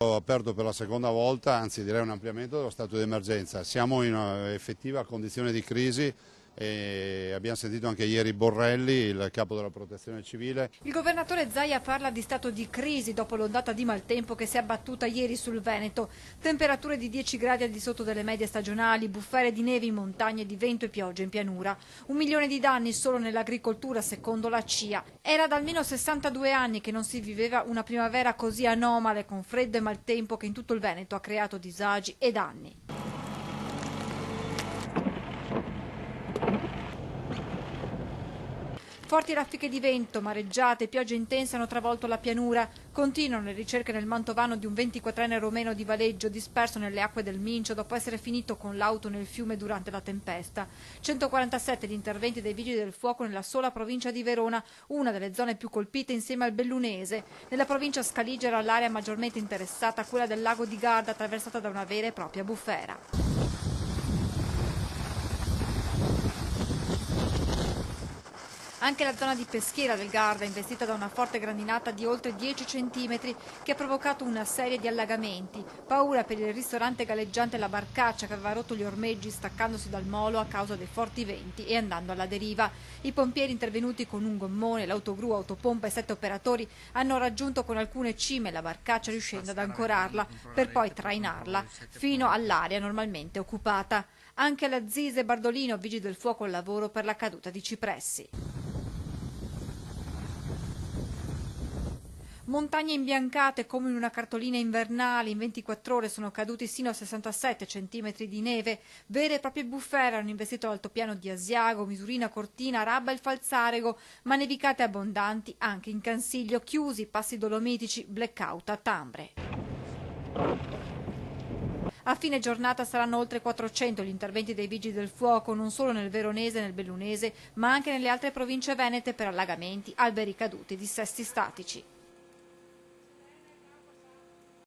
Ho aperto per la seconda volta, anzi direi un ampliamento dello stato di emergenza. Siamo in una effettiva condizione di crisi e abbiamo sentito anche ieri Borrelli, il capo della protezione civile. Il governatore Zaia parla di stato di crisi dopo l'ondata di maltempo che si è abbattuta ieri sul Veneto. Temperature di 10 gradi al di sotto delle medie stagionali, bufere di neve in montagna e di vento e pioggia in pianura. 1 milione di danni solo nell'agricoltura secondo la CIA. Era da almeno 62 anni che non si viveva una primavera così anomale con freddo e maltempo che in tutto il Veneto ha creato disagi e danni. Forti raffiche di vento, mareggiate e piogge intense hanno travolto la pianura. Continuano le ricerche nel mantovano di un 24enne romeno di Valeggio disperso nelle acque del Mincio dopo essere finito con l'auto nel fiume durante la tempesta. 147 gli interventi dei vigili del fuoco nella sola provincia di Verona, una delle zone più colpite insieme al Bellunese. Nella provincia scaligera l'area maggiormente interessata, quella del lago di Garda, attraversata da una vera e propria bufera. Anche la zona di Peschiera del Garda è investita da una forte grandinata di oltre 10 centimetri che ha provocato una serie di allagamenti. Paura per il ristorante galleggiante La Barcaccia che aveva rotto gli ormeggi staccandosi dal molo a causa dei forti venti e andando alla deriva. I pompieri intervenuti con un gommone, l'autogru, autopompa e 7 operatori hanno raggiunto con alcune cime la barcaccia riuscendo ad ancorarla per poi trainarla fino all'area normalmente occupata. Anche alla Zise Bardolino vigili del fuoco al lavoro per la caduta di cipressi. Montagne imbiancate come in una cartolina invernale, in 24 ore sono caduti sino a 67 centimetri di neve. Vere e proprie bufere hanno investito l'altopiano di Asiago, Misurina, Cortina, Rabba e il Falzarego, ma nevicate abbondanti anche in Cansiglio, chiusi, passi dolomitici, blackout a Tambre. A fine giornata saranno oltre 400 gli interventi dei vigili del fuoco, non solo nel Veronese e nel Bellunese, ma anche nelle altre province venete per allagamenti, alberi caduti e dissesti statici.